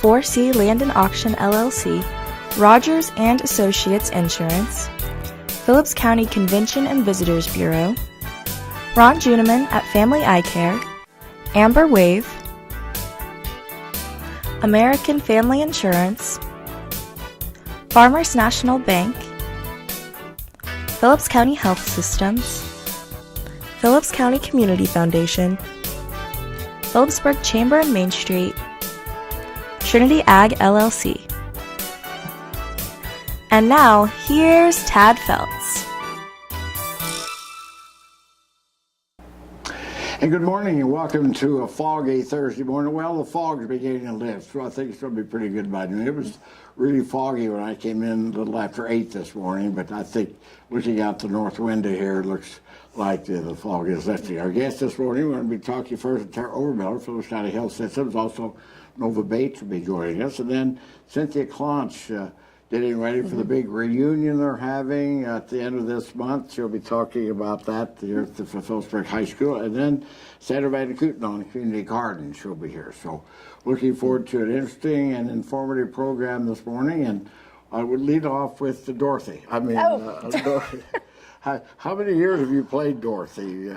4C Land and Auction LLC, Rogers and Associates Insurance, Phillips County Convention and Visitors Bureau, Ron Juneman at Family Eye Care, Amber Wave, American Family Insurance, Farmers National Bank, Phillips County Health Systems, Phillips County Community Foundation, Phillipsburg Chamber and Main Street, Trinity Ag LLC. And now, here's Tad Feltz. And good morning and welcome to a foggy Thursday morning. Well, the fog's beginning to lift, so I think it's going to be pretty good by noon. It was really foggy when I came in a little after 8 this morning, but I think looking out the north window here, it looks like the fog is lifting. Our guest this morning, we're going to be talking first with Tara Overmiller, Phillips County Health Systems. Also, Nova Bates will be joining us. And then Cynthia Clonch, getting ready for the big reunion they're having at the end of this month. She'll be talking about that here at the Phillipsburg High School. And then Sandra VanKooten on Community Garden. She'll be here. So looking forward to an interesting and informative program this morning. And I would lead off with Dorothy. Dorothy. How many years have you played Dorothy?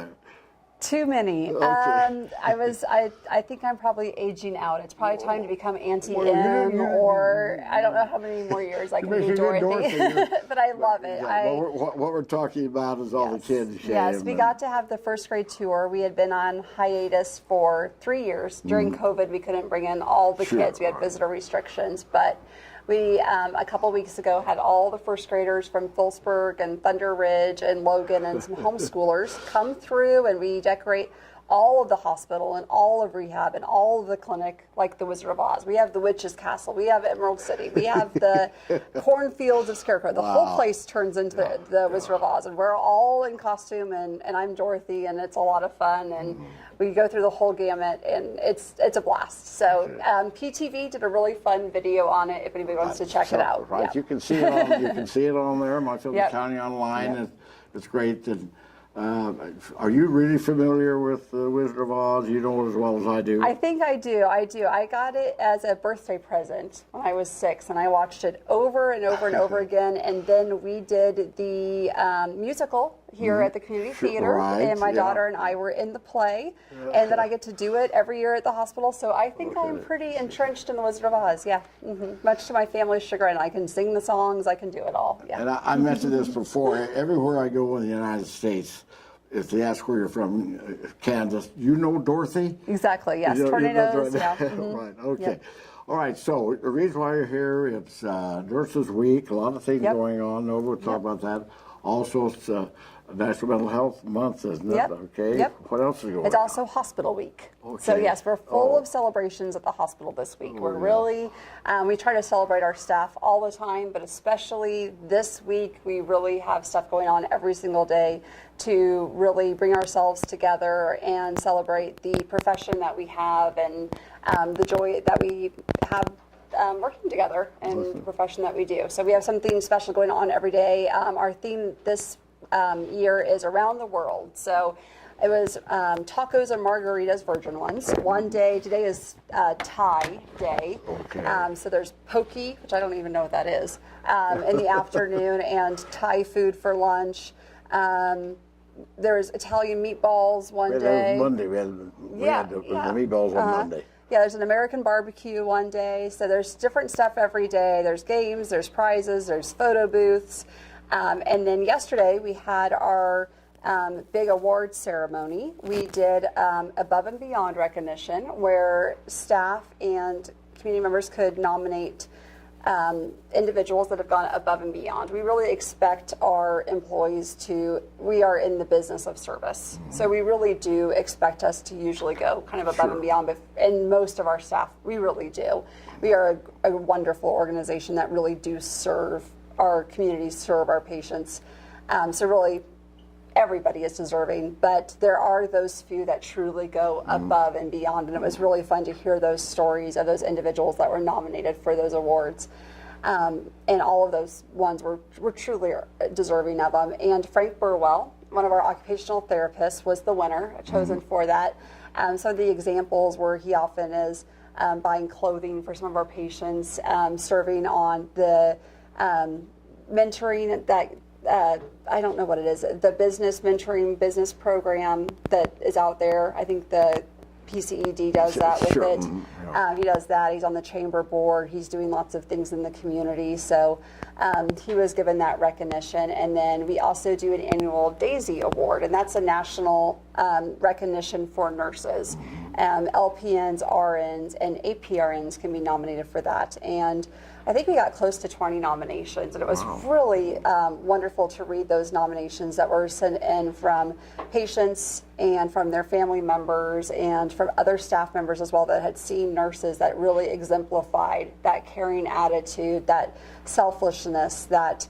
Too many. Okay. I think I'm probably aging out. It's probably time to become Auntie M, or I don't know how many more years I can be Dorothy. But I love it. Yeah, what we're talking about is all the kids. Yes, we got to have the first grade tour. We had been on hiatus for 3 years. During COVID, we couldn't bring in all the kids. We had visitor restrictions, but we, a couple weeks ago, had all the first graders from Phillipsburg and Thunder Ridge and Logan and some homeschoolers come through, and we decorate all of the hospital and all of rehab and all of the clinic like the Wizard of Oz. We have the Witch's Castle. We have Emerald City. We have the cornfields of Scarecrow. The whole place turns into the Wizard of Oz, and we're all in costume, and I'm Dorothy, and it's a lot of fun, and we go through the whole gamut, and it's a blast. So PTV did a really fun video on it if anybody wants to check it out. Right, you can see it on there. My Phillipsburg County Online. It's great. Are you really familiar with the Wizard of Oz? You know it as well as I do. I think I do. I got it as a birthday present when I was 6, and I watched it over and over and over again. And then we did the musical here at the community theater, and my daughter and I were in the play, and then I get to do it every year at the hospital. So I think I'm pretty entrenched in the Wizard of Oz. Much to my family's chagrin. I can sing the songs. I can do it all. And I mentioned this before. Everywhere I go in the United States, if they ask where you're from, Kansas, you know Dorothy? Exactly, yes. Tornadoes, Right, okay. All right, so the reason why you're here, it's Nurses Week, a lot of things going on. Nova will talk about that. Also, it's National Mental Health Month, isn't it? Okay. What else is going on? It's also Hospital Week. So yes, we're full of celebrations at the hospital this week. We're really, we try to celebrate our staff all the time, but especially this week, we really have stuff going on every single day to really bring ourselves together and celebrate the profession that we have and the joy that we have working together and the profession that we do. So we have something special going on every day. Our theme this year is around the world. So it was tacos and margaritas, virgin ones. One day, today is Thai Day. So there's poke, which I don't even know what that is, in the afternoon, and Thai food for lunch. There's Italian meatballs one day. Monday, we had the meatballs on Monday. Yeah, there's an American barbecue one day. So there's different stuff every day. There's games, there's prizes, there's photo booths. And then yesterday we had our big awards ceremony. We did Above and Beyond recognition, where staff and community members could nominate individuals that have gone above and beyond. We really expect our employees we are in the business of service. So we really do expect us to usually go kind of above and beyond, but in most of our staff, we really do. We are a wonderful organization that really do serve our community, serve our patients. So really, everybody is deserving, but there are those few that truly go above and beyond, and it was really fun to hear those stories of those individuals that were nominated for those awards. And all of those ones were truly deserving of them. And Frank Burwell, one of our occupational therapists, was the winner, chosen for that. So the examples where he often is buying clothing for some of our patients, serving on the mentoring that I don't know what it is, the business mentoring business program that is out there. I think the PCED does that with Sure. it. Yeah. He does that. He's on the chamber board. He's doing lots of things in the community. So he was given that recognition. And then we also do an annual DAISY Award, and that's a national recognition for nurses. LPNs, RNs, and APRNs can be nominated for that. And I think we got close to 20 nominations, and it was really wonderful to read those nominations that were sent in from patients and from their family members and from other staff members as well that had seen nurses that really exemplified that caring attitude, that selflessness, that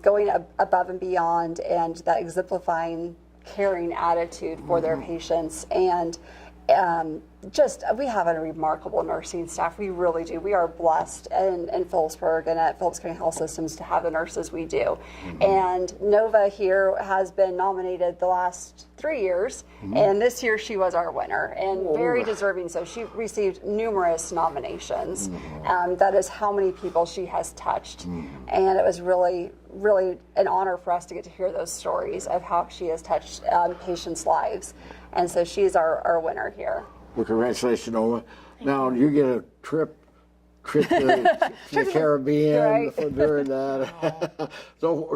going above and beyond, and that exemplifying caring attitude for their patients. And we have a remarkable nursing staff. We really do. We are blessed in Phillipsburg and at Phillips County Health Systems to have the nurses we do. And Nova here has been nominated the last 3 years, and this year she was our winner, and very deserving. So she received numerous nominations. That is how many people she has touched. And it was really, really an honor for us to get to hear those stories of how she has touched patients' lives. And so she's our winner here. Well, congratulations, Nova. Now, you get a trip to the Caribbean Right. during that. So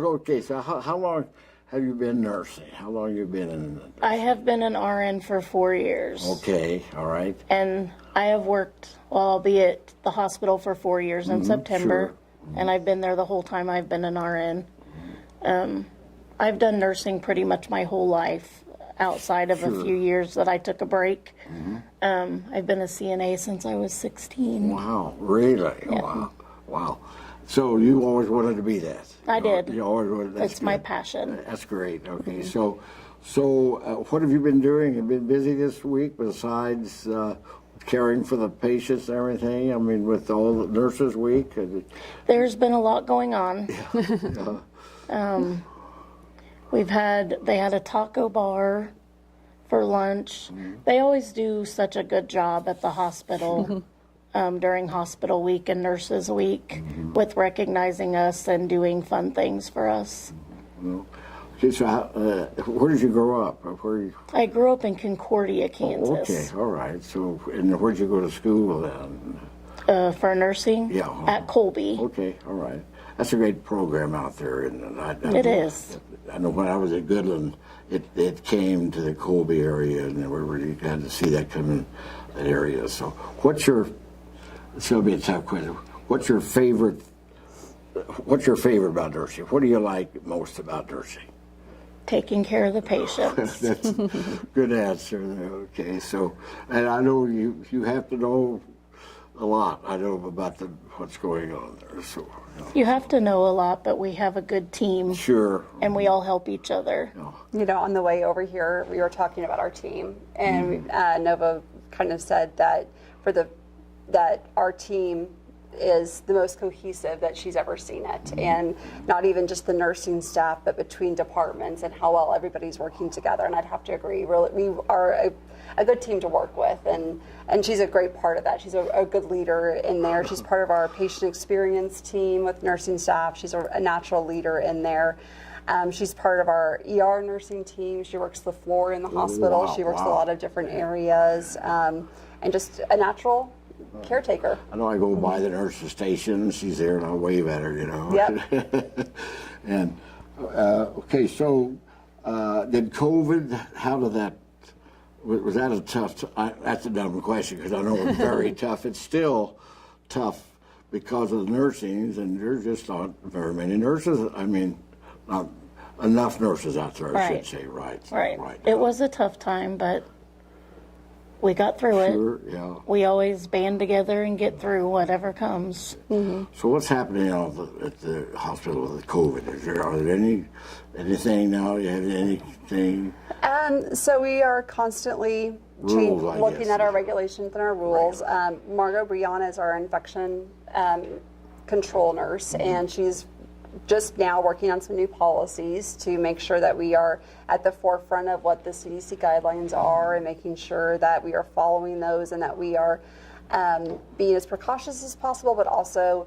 how long have you been nursing? How long have you been in? I have been an RN for 4 years. Okay, all right. And I have worked, well, I'll be at the hospital for 4 years in September. Sure. And I've been there the whole time I've been an RN. I've done nursing pretty much my whole life, outside of a few years that I took a break. I've been a CNA since I was 16. Wow, really? Yeah. Wow. So you always wanted to be that? I did. You always wanted. That's It's my good. passion. That's great. Okay, so what have you been doing? You've been busy this week besides caring for the patients and everything? I mean, with all the Nurses Week? There's been a lot going on. They had a taco bar for lunch. They always do such a good job at the hospital during hospital week and nurses week with recognizing us and doing fun things for us. Okay, so where did you grow up? I grew up in Concordia, Kansas. Okay, all right. So, and where'd you go to school then? For nursing? Yeah. At Colby. Okay, all right. That's a great program out there, isn't it? It is. I know when I was at Goodland, it came to the Colby area, and we really had to see that come in that area. So, this will be a tough question. What's your favorite about nursing? What do you like most about nursing? Taking care of the patients. That's a good answer. Okay, so, and I know you have to know a lot. I know about what's going on there. So, You have to know a lot, but we have a good team. Sure. And we all help each other. You know, on the way over here, we were talking about our team, and Nova kind of said that that our team is the most cohesive that she's ever seen it, and not even just the nursing staff, but between departments and how well everybody's working together. And I'd have to agree. Really, we are a good team to work with, and she's a great part of that. She's a good leader in there. She's part of our patient experience team with nursing staff. She's a natural leader in there. She's part of our ER nursing team. She works the floor in the hospital. Wow, She works wow. a lot of different areas, and just a natural caretaker. I know I go by the nurse's station, she's there, and I wave at her, you know. Yep. And, okay, so did COVID, how did that, was that a tough, that's a dumb question, because I know it's very tough. It's still tough because of the nursing, and there's just not very many nurses. I mean, not enough nurses out there, I should say, right? Right. It was a tough time, but we got through it. Sure, yeah. We always band together and get through whatever comes. So what's happening at the hospital with COVID? Are there anything now? You have anything? So we are constantly Rules, I looking guess. at our regulations and our rules. Margot Brianna is our infection control nurse, and she's just now working on some new policies to make sure that we are at the forefront of what the CDC guidelines are, and making sure that we are following those, and that we are being as precautious as possible, but also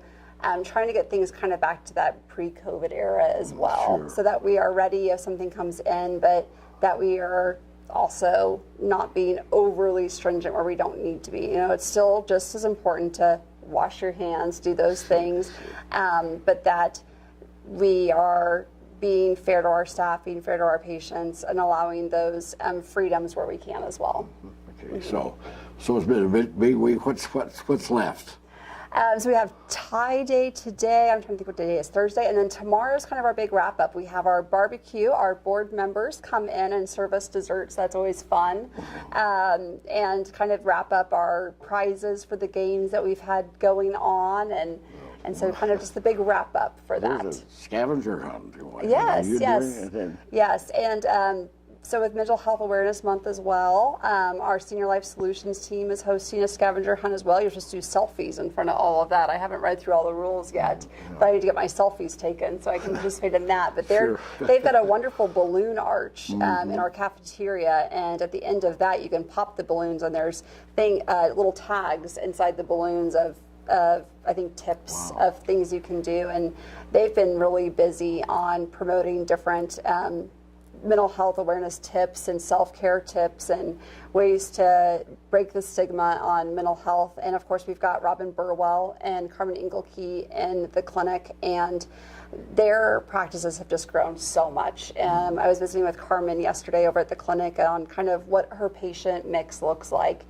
trying to get things kind of back to that pre-COVID era as well, so that we are ready if something comes in, but that we are also not being overly stringent where we don't need to be. It's still just as important to wash your hands, do those things, but that we are being fair to our staff, being fair to our patients, and allowing those freedoms where we can as well. Okay, so it's been a big week. What's left? So we have tie day today. I'm trying to think what day is, Thursday. And then tomorrow's kind of our big wrap up. We have our barbecue. Our board members come in and serve us desserts. That's always fun. And kind of wrap up our prizes for the games that we've had going on. And so kind of just the big wrap up for that. There's a scavenger hunt. Yes. Yes. And so with Mental Health Awareness Month as well, our Senior Life Solutions team is hosting a scavenger hunt as well. You just do selfies in front of all of that. I haven't read through all the rules yet, but I need to get my selfies taken so I can participate in that. But they've got a wonderful balloon arch in our cafeteria, and at the end of that, you can pop the balloons, and there's little tags inside the balloons of I think tips of things you can do, and they've been really busy on promoting different mental health awareness tips and self-care tips and ways to break the stigma on mental health. And of course, we've got Robin Burwell and Carmen Engelke in the clinic, and their practices have just grown so much. I was visiting with Carmen yesterday over at the clinic on kind of what her patient mix looks like.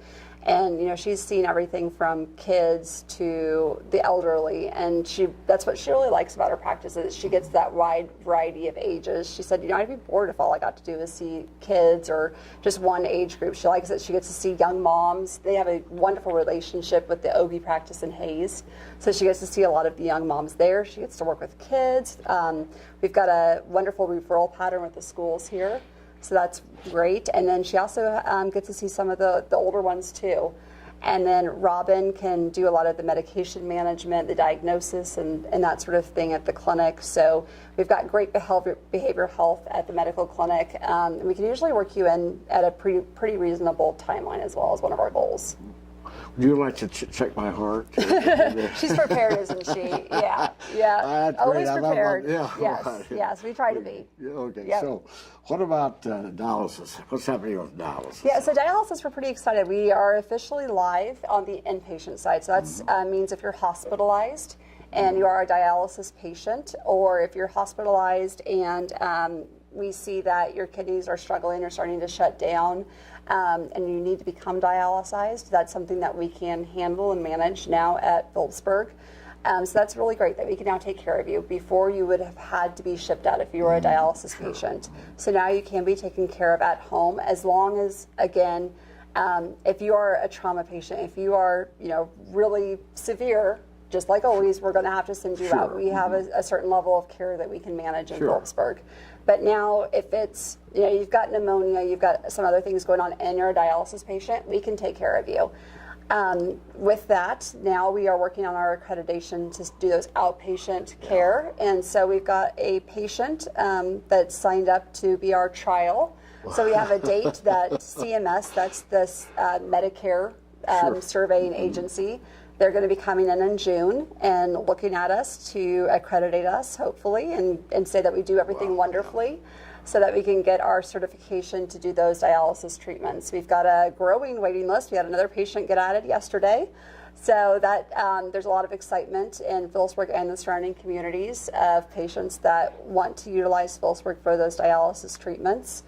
And she's seen everything from kids to the elderly, and that's what she really likes about her practice, is she gets that wide variety of ages. She said, I'd be bored if all I got to do is see kids or just one age group. She likes that she gets to see young moms. They have a wonderful relationship with the OB practice in Hayes, so she gets to see a lot of the young moms there. She gets to work with kids. We've got a wonderful referral pattern with the schools here. So that's great. And then she also gets to see some of the older ones too. And then Robin can do a lot of the medication management, the diagnosis, and that sort of thing at the clinic. So we've got great behavioral health at the medical clinic. And we can usually work you in at a pretty reasonable timeline as well as one of our goals. Would you like to check my heart? She's prepared, isn't she? Yeah. That's always great. prepared. Yes, right. Yes, we try to be. Okay, Yep. So what about dialysis? What's happening with dialysis? Yeah, so dialysis, we're pretty excited. We are officially live on the inpatient side. So that means if you're hospitalized and you are a dialysis patient, or if you're hospitalized and we see that your kidneys are struggling or starting to shut down, and you need to become dialysized, that's something that we can handle and manage now at Phillipsburg. So that's really great that we can now take care of you. Before, you would have had to be shipped out if you were a dialysis patient. So now you can be taken care of at home, as long as, again, if you are a trauma patient, if you are really severe, just like always, we're going to have to send you out. We have a certain level of care that we can manage in Phillipsburg. But now, if it's, you've got pneumonia, you've got some other things going on, and you're a dialysis patient, we can take care of you. With that, now we are working on our accreditation to do those outpatient care. And so we've got a patient that's signed up to be our trial. So we have a date that CMS, that's this Medicare surveying agency, they're going to be coming in June and looking at us to accreditate us, hopefully, and say that we do everything wonderfully, so that we can get our certification to do those dialysis treatments. We've got a growing waiting list. We had another patient get added yesterday. So that there's a lot of excitement in Phillipsburg and the surrounding communities of patients that want to utilize Phillipsburg for those dialysis treatments.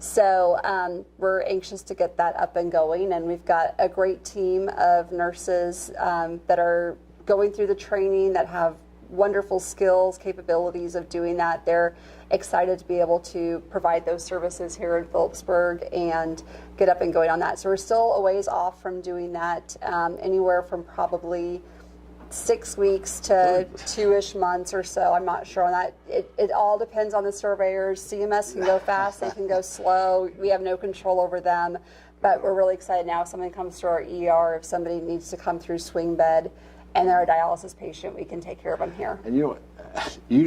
So we're anxious to get that up and going, and we've got a great team of nurses that are going through the training, that have wonderful skills, capabilities of doing that. They're excited to be able to provide those services here in Phillipsburg and get up and going on that. So we're still a ways off from doing that, anywhere from probably 6 weeks to 2-ish months or so. I'm not sure on that. It all depends on the surveyors. CMS can go fast, they can go slow. We have no control over them, but we're really excited now. If somebody comes through our ER, if somebody needs to come through swing bed and they're a dialysis patient, we can take care of them here. And you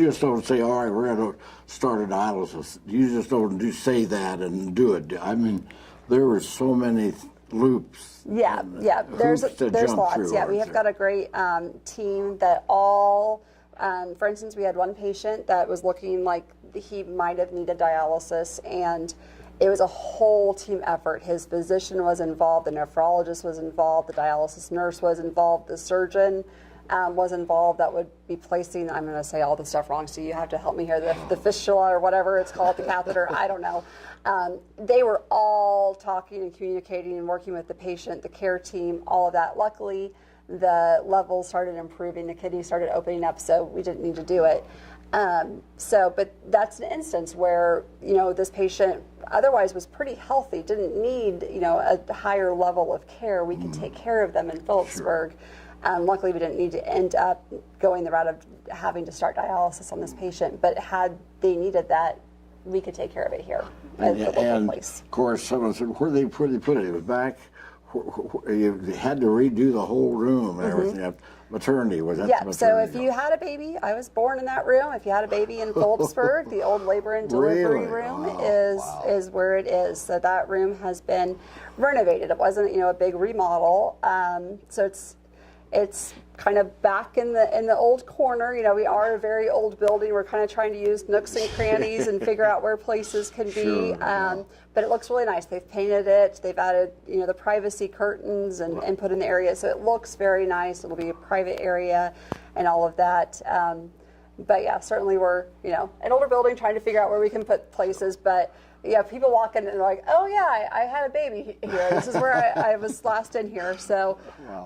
just don't say, all right, we're going to start a dialysis. You just don't say that and do it. I mean, there were so many loops. Yeah, yeah. There's hoops to there's jump lots. through, Yeah, we aren't have there? got a great team that all. For instance, we had one patient that was looking like he might have needed dialysis, and it was a whole team effort. His physician was involved, the nephrologist was involved, the dialysis nurse was involved, the surgeon was involved that would be placing, I'm going to say all the stuff wrong, so you have to help me here, the fistula or whatever it's called, the catheter, I don't know. They were all talking and communicating and working with the patient, the care team, all of that. Luckily, the levels started improving, the kidney started opening up, so we didn't need to do it. But that's an instance where, this patient otherwise was pretty healthy, didn't need, a higher level of care. We could take care of them in Phillipsburg. Luckily, we didn't need to end up going the route of having to start dialysis on this patient, but had they needed that, we could take care of it here at the local place. Of course, someone said, where they put it? It was back, you had to redo the whole room and everything. Maternity, was that the maternity? So if you had a baby, I was born in that room. If you had a baby in Phillipsburg, the old labor and delivery room is where it is. So that room has been renovated. It wasn't, a big remodel. So it's kind of back in the old corner. We are a very old building. We're kind of trying to use nooks and crannies and figure out where places can be. But it looks really nice. They've painted it. They've added, the privacy curtains and put in the area. So it looks very nice. It'll be a private area and all of that. But yeah, certainly we're, an older building trying to figure out where we can put places. But yeah, people walk in and they're like, oh yeah, I had a baby here. This is where I was last in here. So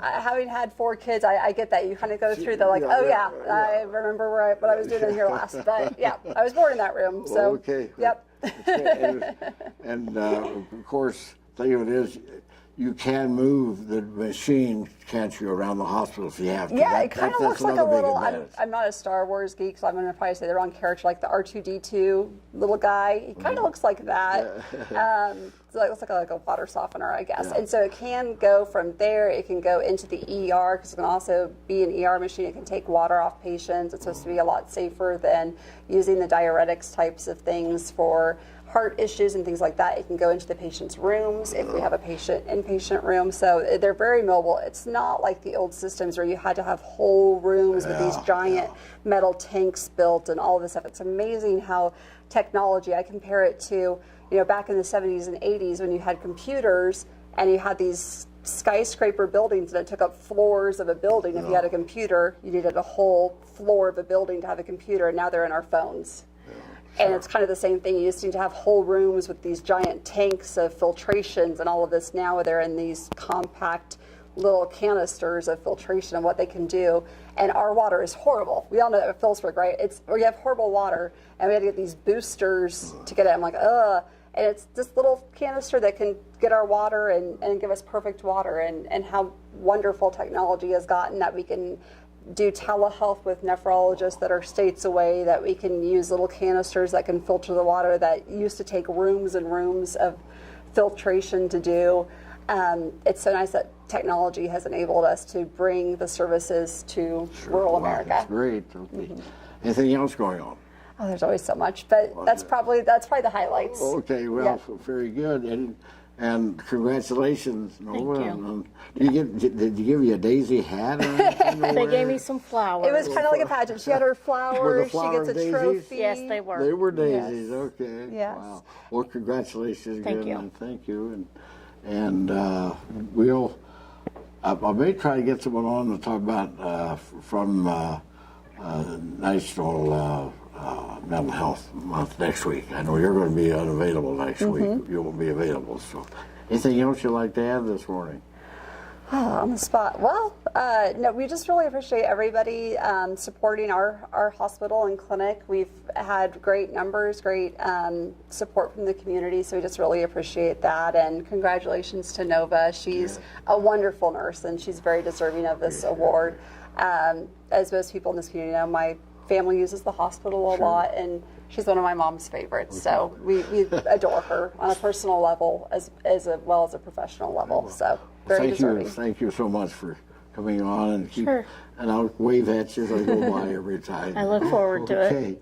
having had 4 kids, I get that. You kind of go through like, I remember what I was doing in here last. But yeah, I was born in that room. So okay. Yep. And of course, the thing of it is, you can move the machine, can't you, around the hospital if you have to? Yeah, it kind of looks like a little, advantage. I'm not a Star Wars geek, so I'm going to probably say the wrong character, like the R2-D2 little guy. He kind of looks like that. So it looks like a water softener, I guess. And so it can go from there, it can go into the ER, because it can also be an ER machine. It can take water off patients. It's supposed to be a lot safer than using the diuretics types of things for heart issues and things like that. It can go into the patient's rooms if we have a inpatient room. So they're very mobile. It's not like the old systems where you had to have whole rooms with these giant metal tanks built and all of this stuff. It's amazing how technology, I compare it to, back in the 70s and 80s when you had computers and you had these skyscraper buildings and it took up floors of a building. If you had a computer, you needed a whole floor of a building to have a computer, and now they're in our phones. And it's kind of the same thing. You used to have whole rooms with these giant tanks of filtrations and all of this. Now they're in these compact little canisters of filtration and what they can do. And our water is horrible. We all know that at Phillipsburg, right? We have horrible water, and we had to get these boosters to get it. I'm like, ugh. And it's this little canister that can get our water and give us perfect water. And how wonderful technology has gotten that we can do telehealth with nephrologists that are states away, that we can use little canisters that can filter the water that used to take rooms and rooms of filtration to do. It's so nice that technology has enabled us to bring the services to rural America. That's great. Okay. Anything else going on? Oh, there's always so much, but that's probably the highlights. Okay, well, very good. And congratulations, Nova. Thank you. Did you give you a daisy hat or anything? They gave me some flowers. It was kind of like a pageant. She had her flowers. Were the She flowers gets a daisies? trophy. Yes, they were. They were daisies. Yes. Okay. Yes. Wow. Well, congratulations Thank again. you. And thank you. And I may try to get someone on to talk about from National Mental Health Month next week. I know you're going to be unavailable next week. You won't be available. So, anything else you'd like to add this morning? On the spot. Well, no, we just really appreciate everybody supporting our hospital and clinic. We've had great numbers, great support from the community, so we just really appreciate that. And congratulations to Nova. She's a wonderful nurse, and she's very deserving of this award. As most people in this community know, my family uses the hospital a lot, and she's one of my mom's favorites. So we adore her on a personal level as well as a professional level. So very deserving. Thank you so much for coming on and Sure. And I'll wave at you as I go by every time. I look forward to it. Okay.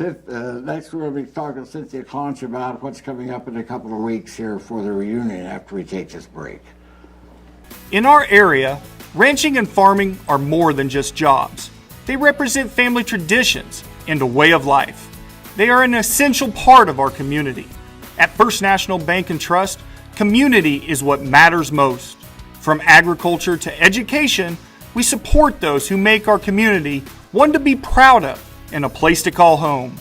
Next, we're going to be talking to Cynthia Clonch about what's coming up in a couple of weeks here for the reunion after we take this break. In our area, ranching and farming are more than just jobs. They represent family traditions and a way of life. They are an essential part of our community. At First National Bank and Trust, community is what matters most. From agriculture to education, we support those who make our community one to be proud of and a place to call home.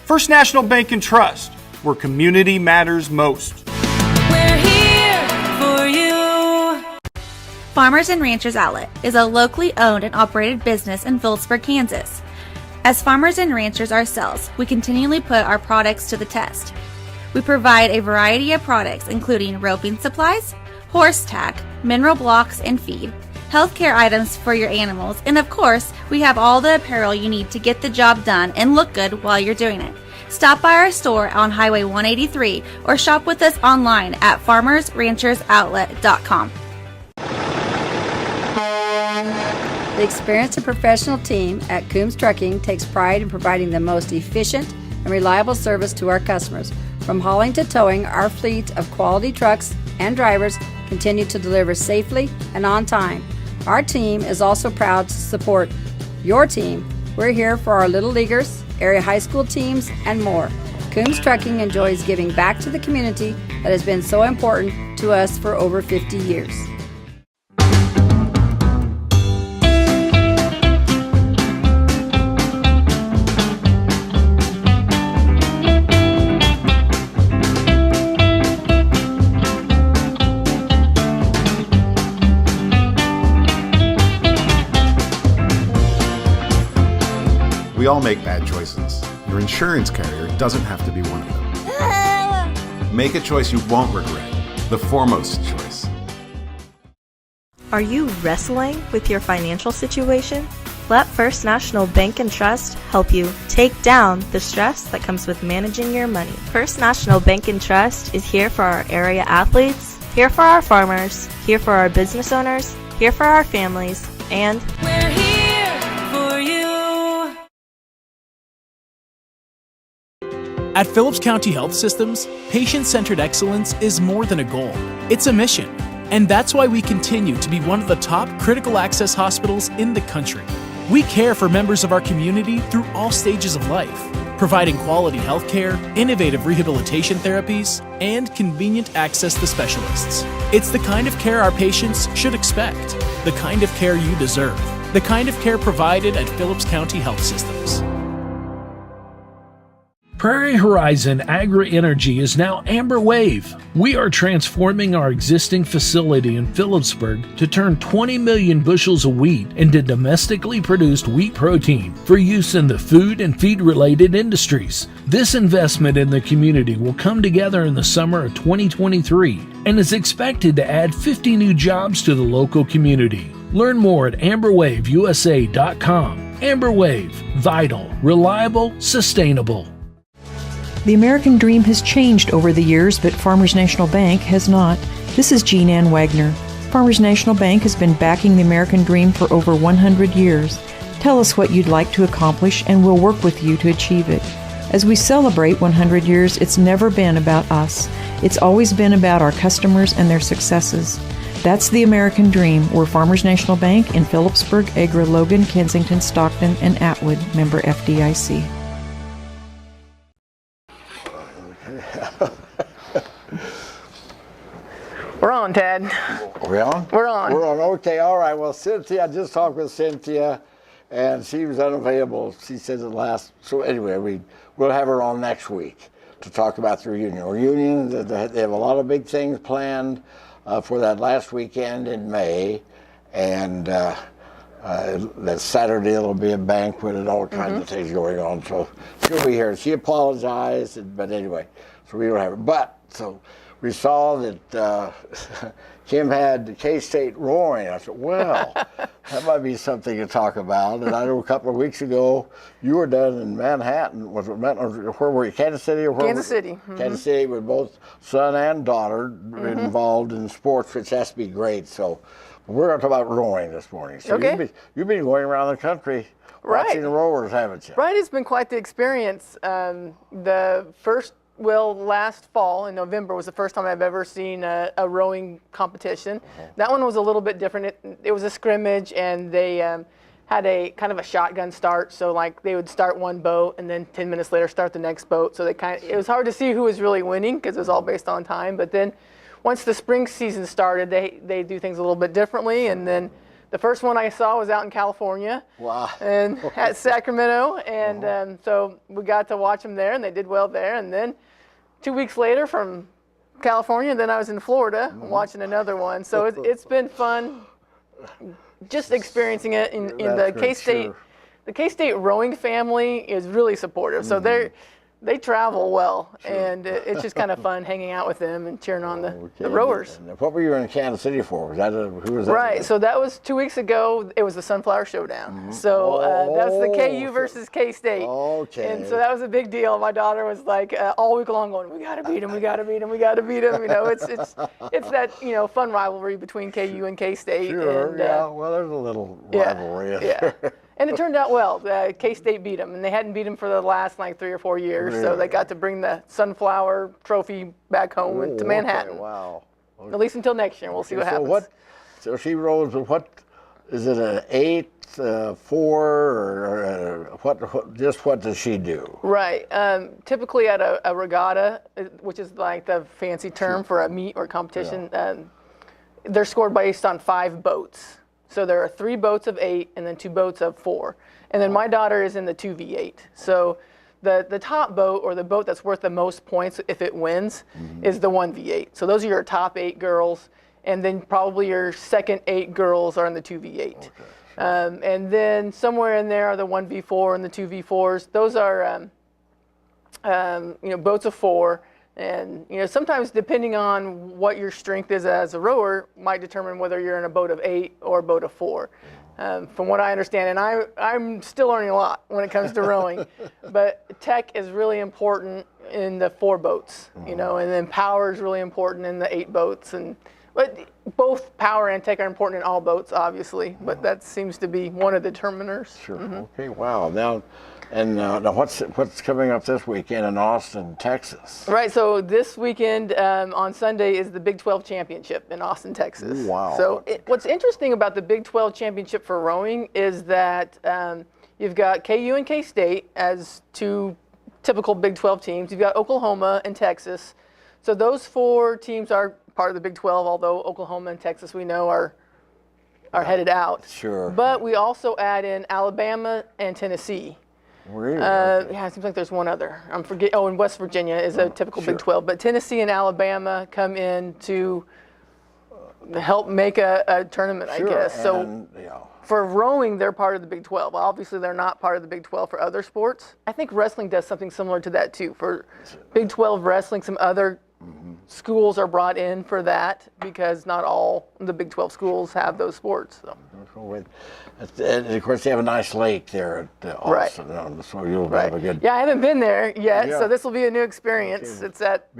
First National Bank and Trust, where community matters most. We're here for you. Farmers and Ranchers Outlet is a locally owned and operated business in Phillipsburg, Kansas. As farmers and ranchers ourselves, we continually put our products to the test. We provide a variety of products including roping supplies, horse tack, mineral blocks and feed, healthcare items for your animals, and of course, we have all the apparel you need to get the job done and look good while you're doing it. Stop by our store on Highway 183 or shop with us online at farmersranchersoutlet.com. The experienced and professional team at Coombs Trucking takes pride in providing the most efficient and reliable service to our customers. From hauling to towing, our fleet of quality trucks and drivers continue to deliver safely and on time. Our team is also proud to support your team. We're here for our Little Leaguers, area high school teams, and more. Coombs Trucking enjoys giving back to the community that has been so important to us for over 50 years. We all make bad choices. Your insurance carrier doesn't have to be one of them. Make a choice you won't regret. The foremost choice. Are you wrestling with your financial situation? Let First National Bank and Trust help you take down the stress that comes with managing your money. First National Bank and Trust is here for our area athletes, here for our farmers, here for our business owners, here for our families, and We're here for you. At Phillips County Health Systems, patient-centered excellence is more than a goal. It's a mission. And that's why we continue to be one of the top critical access hospitals in the country. We care for members of our community through all stages of life, providing quality health care, innovative rehabilitation therapies, and convenient access to specialists. It's the kind of care our patients should expect, the kind of care you deserve, the kind of care provided at Phillips County Health Systems. Prairie Horizon Agri-Energy is now Amber Wave. We are transforming our existing facility in Phillipsburg to turn 20 million bushels of wheat into domestically produced wheat protein for use in the food and feed-related industries. This investment in the community will come together in the summer of 2023 and is expected to add 50 new jobs to the local community. Learn more at amberwaveusa.com. Amber Wave, vital, reliable, sustainable. The American dream has changed over the years, but Farmers National Bank has not. This is Jean Ann Wagner. Farmers National Bank has been backing the American dream for over 100 years. Tell us what you'd like to accomplish, and we'll work with you to achieve it. As we celebrate 100 years, it's never been about us. It's always been about our customers and their successes. That's the American dream. We're Farmers National Bank in Phillipsburg, Agra, Logan, Kensington, Stockton, and Atwood, member FDIC. We're on, Ted. We on? We're on. We're on. Okay, all right. Well, Cynthia, I just talked with Cynthia, and she was unavailable. She said the last. So anyway, we'll have her on next week to talk about the reunion. Reunion, they have a lot of big things planned for that last weekend in May, and that Saturday there'll be a banquet and all kinds of things going on. So she'll be here. She apologized, but anyway, so we don't have her. But so. We saw that Kim had K-State roaring. I said, well, that might be something to talk about. And I know a couple of weeks ago, you were down in Manhattan. Was it Manhattan, where were you, Kansas City? Or where Kansas City. Kansas City with both son and daughter involved in sports, which has to be great. So we're going to talk about rowing this morning. So okay. You've been going around the country. watching the rowers, haven't you? Right, it's been quite the experience. Last fall in November was the first time I've ever seen a rowing competition. That one was a little bit different. It was a scrimmage, and they had a kind of a shotgun start. So like they would start one boat, and then 10 minutes later start the next boat. So it was hard to see who was really winning because it was all based on time. But then once the spring season started, they do things a little bit differently, and then the first one I saw was out in California. Wow. And at Sacramento. And so we got to watch them there, and they did well there. And then 2 weeks later from California, then I was in Florida watching another one. So it's been fun just experiencing it in the K-State. Sure. The K-State rowing family is really supportive. So they travel well, and it's just kind of fun hanging out with them and cheering on the rowers. And what were you in Kansas City for? Was that who was that? Right, so that was 2 weeks ago. It was the Sunflower Showdown. So that was the KU versus K-State. Okay. And so that was a big deal. My daughter was like all week long going, we got to beat him, we got to beat him, we got to beat him. You know, it's that, fun rivalry between KU and K-State. Sure, and, yeah. Well, there's a little rivalry. Yeah. And it turned out well. K-State beat them, and they hadn't beat them for the last 3 or 4 years. Really? So they got to bring the Sunflower Trophy back home to Manhattan. Okay, wow. Okay. At least until next year. We'll see what happens. So she rose with what? Is it an 8, 4, or what does she do? Right. Typically at a regatta, which is like the fancy term for a meet or competition, they're scored based on 5 boats. So there are 3 boats of 8 and then 2 boats of 4. And then my daughter is in the 2v8. So the top boat, or the boat that's worth the most points if it wins, is the 1v8. So those are your top 8 girls, and then probably your second 8 girls are in the 2v8. Okay. And then somewhere in there are the 1v4 and the 2v4s. Those are boats of 4. And sometimes depending on what your strength is as a rower might determine whether you're in a boat of 8 or a boat of 4. From what I understand, and I'm still learning a lot when it comes to rowing, but tech is really important in the 4 boats, and then power is really important in the 8 boats. But both power and tech are important in all boats, obviously, but that seems to be one of the determiners. Sure. Okay. Wow. Now what's coming up this weekend in Austin, Texas? Right. So this weekend on Sunday is the Big 12 Championship in Austin, Texas. Ooh, wow. So what's interesting about the Big 12 Championship for rowing is that you've got KU and K-State as 2 typical Big 12 teams. You've got Oklahoma and Texas. So those 4 teams are part of the Big 12, although Oklahoma and Texas we know are headed out. Sure. But we also add in Alabama and Tennessee. Really? Yeah, it seems like there's one other. And West Virginia is a typical Big 12. But Tennessee and Alabama come in to help make a tournament, I guess. So for rowing, they're part of the Big 12. Obviously, they're not part of the Big 12 for other sports. I think wrestling does something similar to that, too. For Big 12 wrestling, some other schools are brought in for that because not all the Big 12 schools have those sports. So. And of course, they have a nice lake there at Austin, so you'll have a good. Yeah, I haven't been there yet, so this will be a new experience. Okay. It's at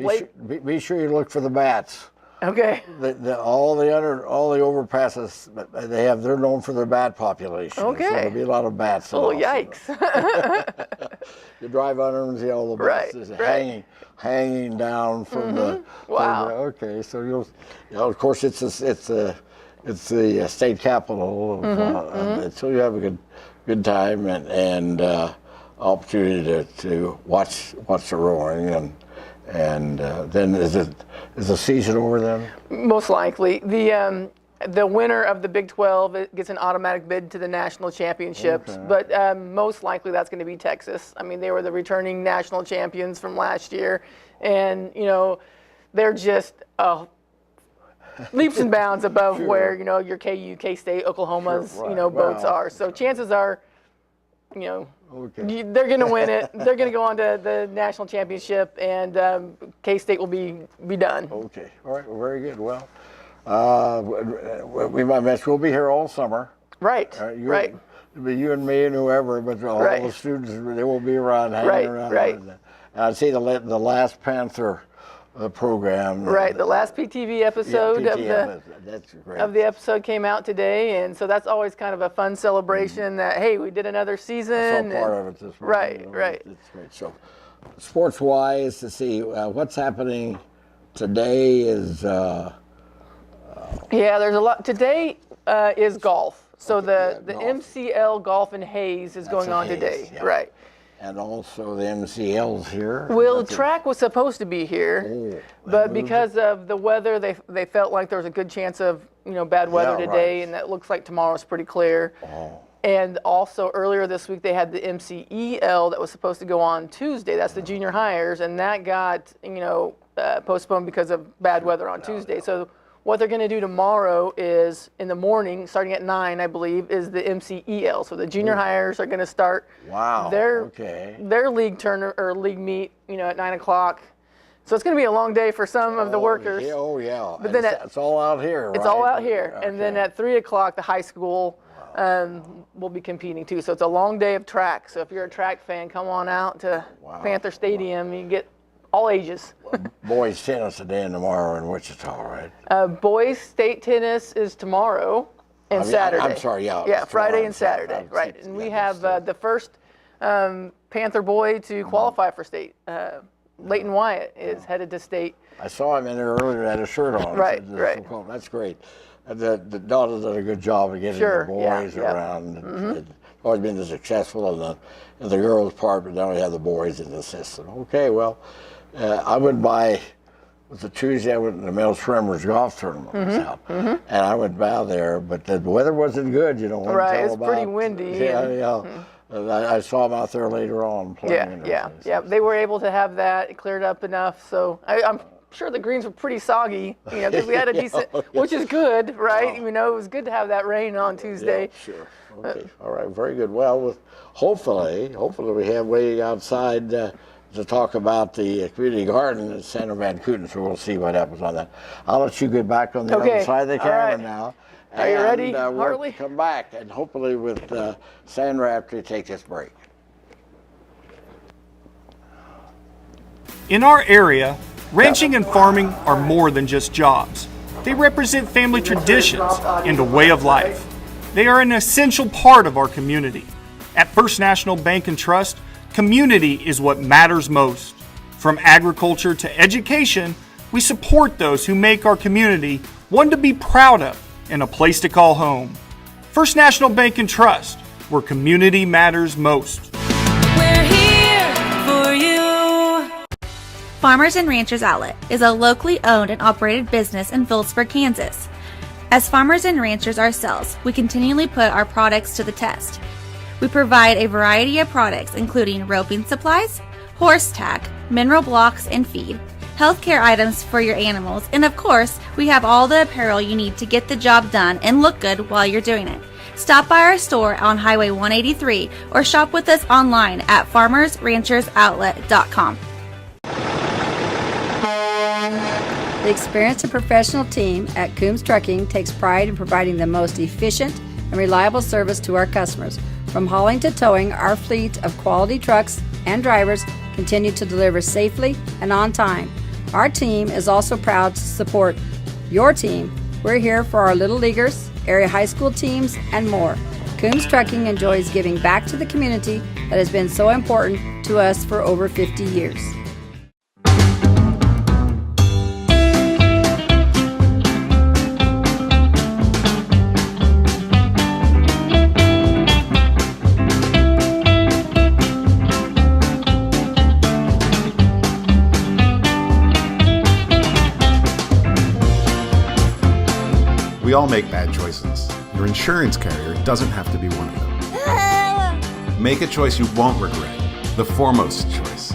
Be sure you look for the bats. Okay. All the overpasses, they're known for their bat population. Okay. So there'll be a lot of bats. Oh, yikes. You drive under and see all the bats hanging down from the. Wow. Okay, so of course it's the state capital, so you have a good time and opportunity to watch the rowing and then is the season over then? Most likely. The winner of the Big 12 gets an automatic bid to the national championships, but most likely that's going to be Texas. I mean, they were the returning national champions from last year, and they're just leaps and bounds above where your KU, K-State, Oklahoma's boats are. So chances are, they're going to win it. They're going to go on to the national championship, and K-State will be done. Okay. All right. Well, very good. Well, we might mention we'll be here all summer. Right. Right. It'll be you and me and whoever, but all the students, they will be around, hanging around. Right. And I see the last Panther the program. Right, the last PTV episode that's great. of the episode came out today, and so that's always kind of a fun celebration that, hey, we did another season. I saw part of it this morning. Right. It's great. So, sports-wise, to see what's happening today is. Yeah, there's a lot. Today is golf. So the golf. MCL Golf in Hayes is going on today. Yeah. Right. And also the MCL's here. Well, the track was supposed to be here, but because of the weather, they felt like there was a good chance of bad weather today, and that looks like tomorrow's pretty clear. And also earlier this week they had the MCEL that was supposed to go on Tuesday. That's the junior hires, and that got postponed because of bad weather on Tuesday. So what they're going to do tomorrow is in the morning, starting at 9, I believe, is the MCEL. So the junior hires are going to start their league league meet, at 9 o'clock. So it's going to be a long day for some of the workers. Yeah. But then it's all out here, right? It's all out here. Okay. And then at 3 o'clock, the high school will be competing too. So it's a long day of track. So if you're a track fan, come on out to Panther Stadium. You can get all ages. Boys tennis today and tomorrow in Wichita, right? Boys state tennis is tomorrow and Saturday. I'm sorry, Yeah, Friday and Saturday, right. And we have the first Panther boy to qualify for state. Leighton Wyatt is headed to state. I saw him in there earlier, had a shirt on. Right. That's great. The daughter did a good job of getting the boys around. It's always been successful in the girls' part, but now we have the boys in the system. Okay, well, I went by, it was a Tuesday, I went to the Mel Schremer's golf tournament was out, and I went by there, but the weather wasn't good, Right, it's pretty windy. I saw them out there later on playing. Yeah. They were able to have that. It cleared up enough, so I'm sure the greens were pretty soggy, because we had a decent, which is good, right? It was good to have that rain on Tuesday. Yeah, sure. Okay. All right. Very good. Well, hopefully we have waiting outside to talk about the community garden at Sandra VanKooten, so we'll see what happens on that. I'll let you get back on the other side of the camera now. Are you ready, Harley? We'll come back, and hopefully with Sandra after we take this break. In our area, ranching and farming are more than just jobs. They represent family traditions and a way of life. They are an essential part of our community. At First National Bank and Trust, community is what matters most. From agriculture to education, we support those who make our community one to be proud of and a place to call home. First National Bank and Trust, where community matters most. We're here for you. Farmers and Ranchers Outlet is a locally owned and operated business in Phillipsburg, Kansas. As farmers and ranchers ourselves, we continually put our products to the test. We provide a variety of products including roping supplies, horse tack, mineral blocks and feed, healthcare items for your animals, and of course, we have all the apparel you need to get the job done and look good while you're doing it. Stop by our store on Highway 183 or shop with us online at farmersranchersoutlet.com. The experienced and professional team at Coombs Trucking takes pride in providing the most efficient and reliable service to our customers. From hauling to towing, our fleet of quality trucks and drivers continue to deliver safely and on time. Our team is also proud to support your team. We're here for our Little Leaguers, area high school teams, and more. Coombs Trucking enjoys giving back to the community that has been so important to us for over 50 years. We all make bad choices. Your insurance carrier doesn't have to be one of them. Make a choice you won't regret. The foremost choice.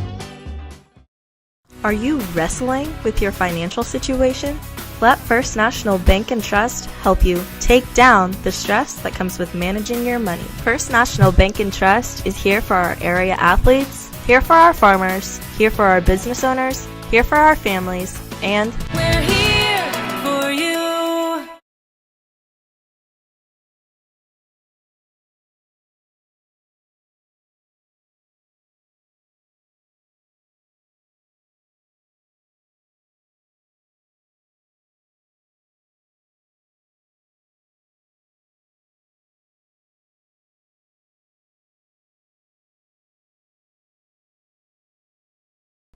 Are you wrestling with your financial situation? Let First National Bank and Trust help you take down the stress that comes with managing your money. First National Bank and Trust is here for our area athletes, here for our farmers, here for our business owners, here for our families, and We're here.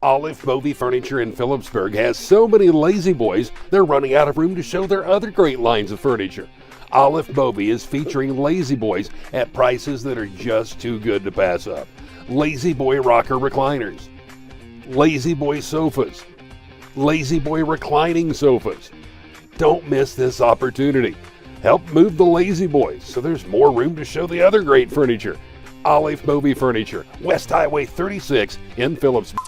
Olive Movie Furniture in Phillipsburg has so many lazy boys, they're running out of room to show their other great lines of furniture. Olive Movie is featuring lazy boys at prices that are just too good to pass up. Lazy Boy rocker recliners, lazy boy sofas, lazy boy reclining sofas. Don't miss this opportunity. Help move the lazy boys so there's more room to show the other great furniture. Olive Movie Furniture, West Highway 36 in Phillipsburg.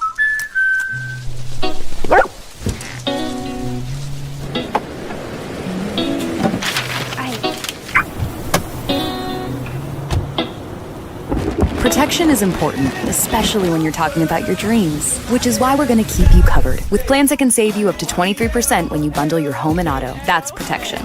Protection is important, especially when you're talking about your dreams, which is why we're going to keep you covered with plans that can save you up to 23% when you bundle your home and auto. That's protection.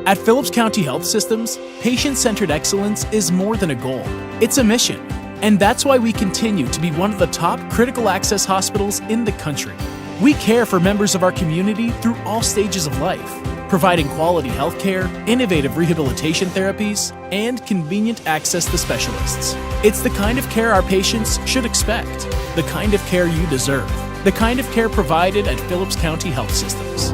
At Phillips County Health Systems, patient-centered excellence is more than a goal. It's a mission. And that's why we continue to be one of the top critical access hospitals in the country. We care for members of our community through all stages of life, providing quality health care, innovative rehabilitation therapies, and convenient access to specialists. It's the kind of care our patients should expect, the kind of care you deserve, the kind of care provided at Phillips County Health Systems.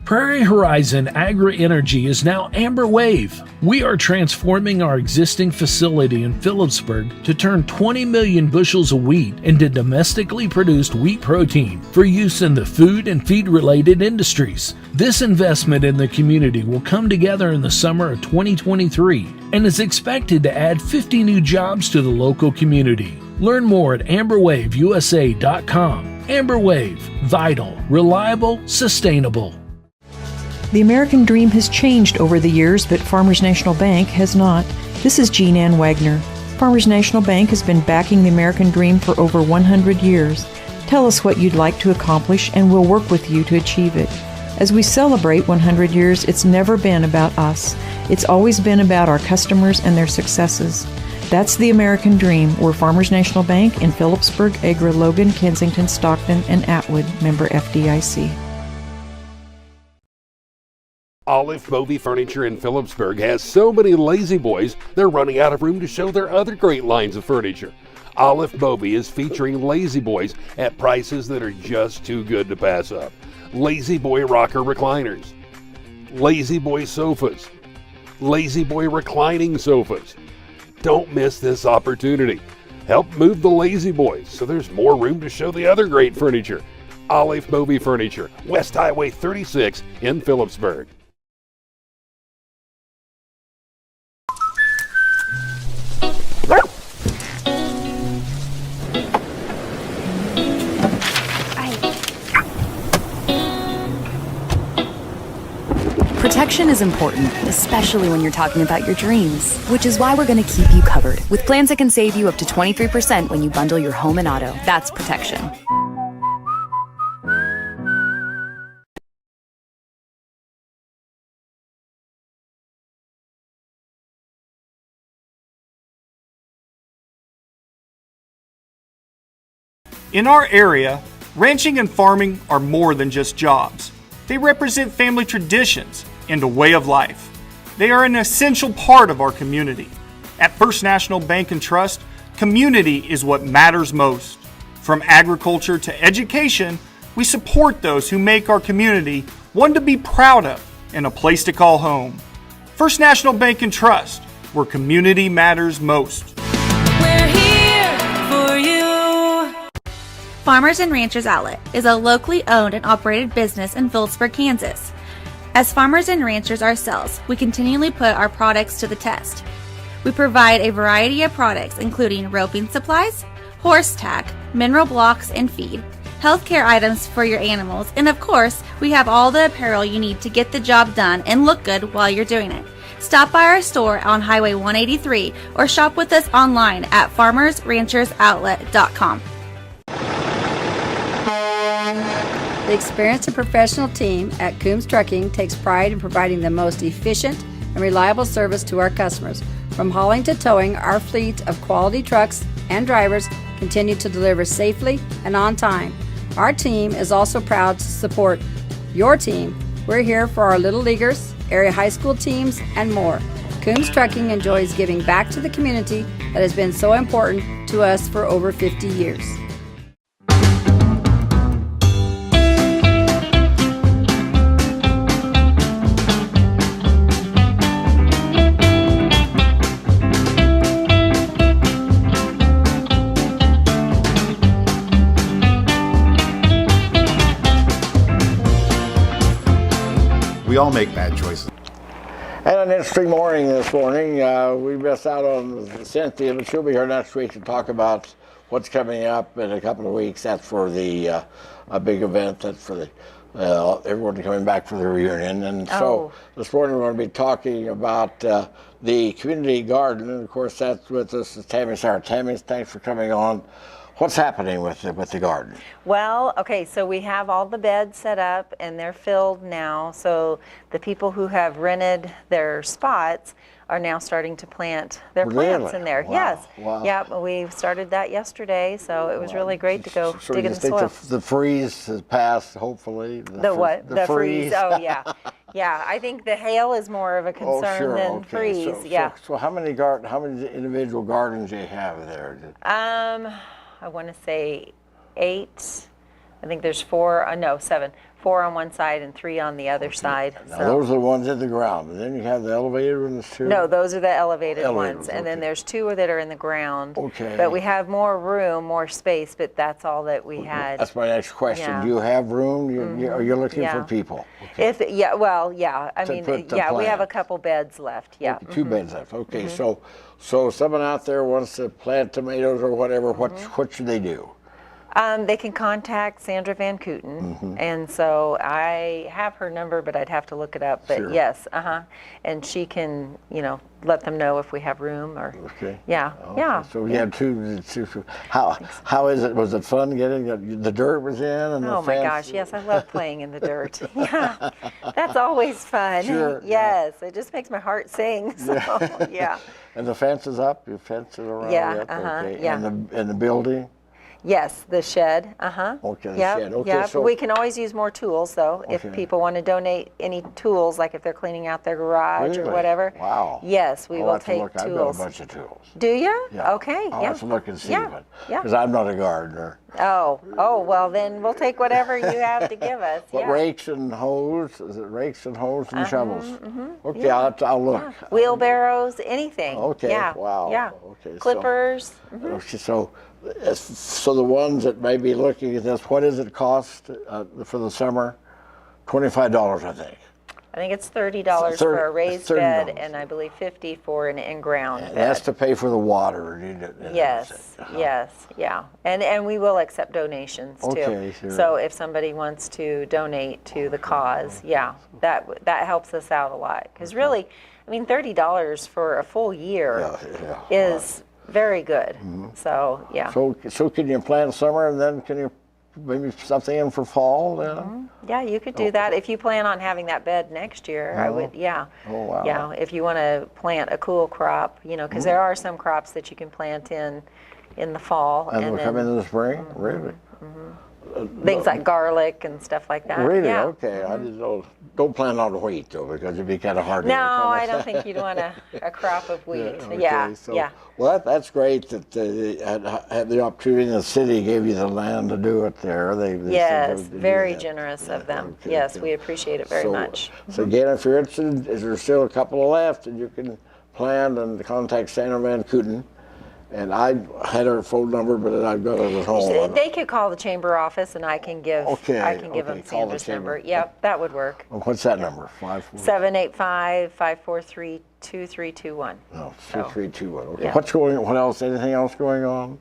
Prairie Horizon Agri-Energy is now Amber Wave. We are transforming our existing facility in Phillipsburg to turn 20 million bushels of wheat into domestically produced wheat protein for use in the food and feed-related industries. This investment in the community will come together in the summer of 2023 and is expected to add 50 new jobs to the local community. Learn more at amberwaveusa.com. Amber Wave, vital, reliable, sustainable. The American dream has changed over the years, but Farmers National Bank has not. This is Jean Ann Wagner. Farmers National Bank has been backing the American dream for over 100 years. Tell us what you'd like to accomplish, and we'll work with you to achieve it. As we celebrate 100 years, it's never been about us. It's always been about our customers and their successes. That's the American dream. We're Farmers National Bank in Phillipsburg, Agra, Logan, Kensington, Stockton, and Atwood, member FDIC. Olive Movie Furniture in Phillipsburg has so many lazy boys, they're running out of room to show their other great lines of furniture. Olive Movie is featuring lazy boys at prices that are just too good to pass up. Lazy Boy rocker recliners, lazy boy sofas, lazy boy reclining sofas. Don't miss this opportunity. Help move the lazy boys so there's more room to show the other great furniture. Olive Movie Furniture, West Highway 36 in Phillipsburg. Protection is important, especially when you're talking about your dreams, which is why we're going to keep you covered with plans that can save you up to 23% when you bundle your home and auto. That's protection. In our area, ranching and farming are more than just jobs. They represent family traditions and a way of life. They are an essential part of our community. At First National Bank and Trust, community is what matters most. From agriculture to education, we support those who make our community one to be proud of and a place to call home. First National Bank and Trust, where community matters most. We're here for you. Farmers and Ranchers Outlet is a locally owned and operated business in Phillipsburg, Kansas. As farmers and ranchers ourselves, we continually put our products to the test. We provide a variety of products including roping supplies, horse tack, mineral blocks and feed, healthcare items for your animals, and of course, we have all the apparel you need to get the job done and look good while you're doing it. Stop by our store on Highway 183 or shop with us online at farmersranchersoutlet.com. The experienced and professional team at Coombs Trucking takes pride in providing the most efficient and reliable service to our customers. From hauling to towing, our fleet of quality trucks and drivers continue to deliver safely and on time. Our team is also proud to support your team We're here for our Little Leaguers, area high school teams, and more. Coombs Trucking enjoys giving back to the community that has been so important to us for over 50 years. We all make bad choices. And an interesting morning this morning. We missed out on Cynthia, but she'll be here next week to talk about what's coming up in a couple of weeks. That's for the a big event. That's for the everyone coming back for the reunion. And so this morning we're going to be talking about the community garden. And of course, that's with us is Tammy Sarah. Tammy, thanks for coming on. What's happening with the garden? Well, okay, so we have all the beds set up and they're filled now. So the people who have rented their spots are now starting to plant their plants in there. Wow. Yes. Wow. Yep, we started that yesterday, so it was really great to go dig in the think soil. the freeze has passed, hopefully? The what? The freeze. Oh, yeah. Yeah, I think the hail is more of a concern than freeze. So how many individual gardens do you have there? I want to say 8. I think there's 7. 4 on one side and 3 on the other side. Now those are the ones in the ground, and then you have the elevated ones too? No, those are the elevated ones, and then there's 2 that are in the ground. Okay. But we have more room, more space, but that's all that we had. That's my next question. Yeah. Do you have room? Are you looking for people? Okay. I mean, we have a couple beds left. Yeah. Okay, 2 beds left. Okay, so someone out there wants to plant tomatoes or whatever. What should they do? They can contact Sandra VanKooten, and so I have her number, but I'd have to look it up. But yes, and she can, let them know if we have room or. Okay. Yeah. Okay. Yeah. So we had 2. How is it? Was it fun getting the dirt was in and the Oh my fence? gosh, yes, I love playing in the dirt. Yeah, that's always fun. Sure, Yes, it just makes my heart sing. So yeah. And the fence is up. Your fence is around. Yeah. Yet? Okay. Yeah. And the building. Yes, the shed. Okay, the Yep, shed. Okay, yep. so we can always use more tools, though, if people want to donate any tools, like if they're cleaning out their garage or whatever. Wow. Yes, we will have to take look. tools. I've got a bunch of tools. Do you? Yeah. Okay. I'll yeah. have to look and see, Yeah. because I'm not a gardener. Oh, well then we'll take whatever you have to give us. But Yeah. rakes and hoes? Is it rakes and hoes and shovels? Okay, yeah. I'll look. Yeah. Wheelbarrows, anything. Okay. Yeah. Wow. Yeah. Okay. Clippers. Okay, so the ones that may be looking at this, what does it cost for the summer? $25, I think. I think it's $30 for a raised bed, and I believe $50 for an in-ground bed. That's to pay for the water. Yes, yeah. And we will accept donations too. Okay, sure. So if somebody wants to donate to the cause, that helps us out a lot. Because really, I mean, $30 for a full year is very good. So yeah. So can you plant summer and then can you maybe something in for fall then? Yeah, you could do that if you plan on having that bed next year. I would, yeah. Oh wow. Yeah, if you want to plant a cool crop, because there are some crops that you can plant in the fall. And they'll come in the spring? Really? Things like garlic and stuff like that. Really? Yeah. Okay. I just don't plant on whete though, because it'd be kind of hard. No, I don't think you'd want a crop of wheat. Okay, Well, that's great that they had the opportunity. The city gave you the land to do it there. Yes, very generous of them. Okay, yes, good. we appreciate it very much. So again, if you're interested, there's still a couple left, and you can plan and contact Sandra VanKooten. And I had her phone number, but I've got it at home. They could call the chamber office, and I can give them Sandra's number. Yep, that would work. Well, what's that number? 785-543-2321. No, 2321. Okay. Yeah. What else? Anything else going on?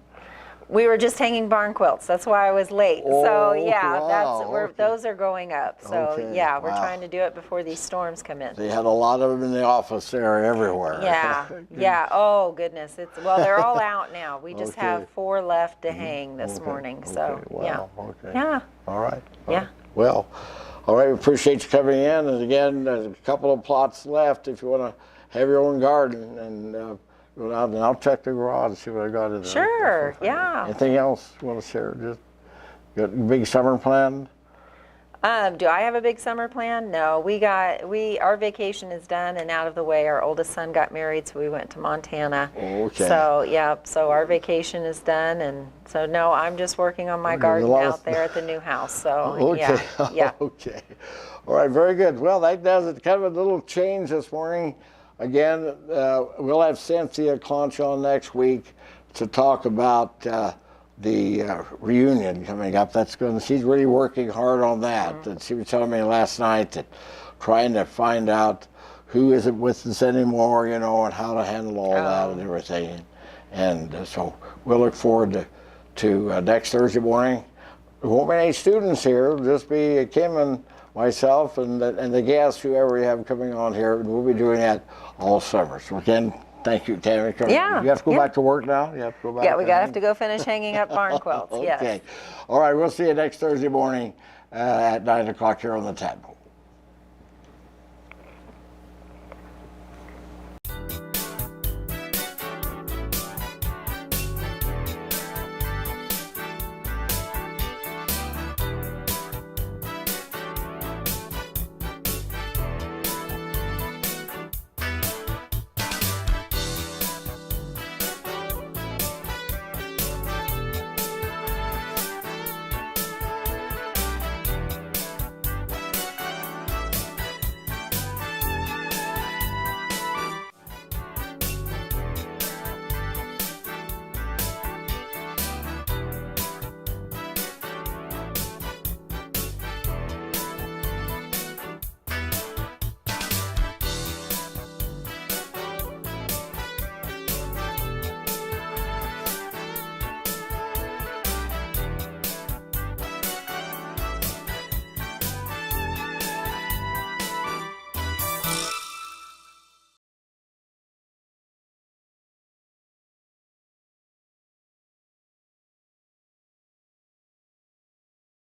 We were just hanging barn quilts. That's why I was late. So yeah, wow. those are going up. So Okay, yeah, we're wow. trying to do it before these storms come in. They had a lot of them in the office there, everywhere. Yeah. Oh goodness, they're all out now. We just have 4 left to hang this morning. So Wow. yeah. Okay. Yeah. All right. Yeah. Well, all right. We appreciate you coming in. And again, there's a couple of plots left if you want to have your own garden. And go out and I'll check the garage and see what I got in there. Sure. Yeah. Anything else you want to share? Just got a big summer planned? Do I have a big summer plan? No, our vacation is done and out of the way. Our oldest son got married, so we went to Montana. Okay. So, yeah, so our vacation is done, and so no, I'm just working on my garden out there at the new house. So, okay. yeah. Okay. All right, very good. Well, that does it. Kind of a little change this morning. Again, we'll have Cynthia Clonch on next week to talk about the reunion coming up. She's really working hard on that. And she was telling me last night that trying to find out who isn't with us anymore, and how to handle all that and everything. And so we'll look forward to next Thursday morning. There won't be any students here. It'll just be Kim and myself and the guests, whoever we have coming on here. We'll be doing that all summer. So again, thank you, Tammy. Yeah. You have to go back to work now? You have to go back? Yeah, we have to go finish hanging up barn quilts. Okay. Yes. All right, we'll see you next Thursday morning at 9 o'clock here on the Tadpoll.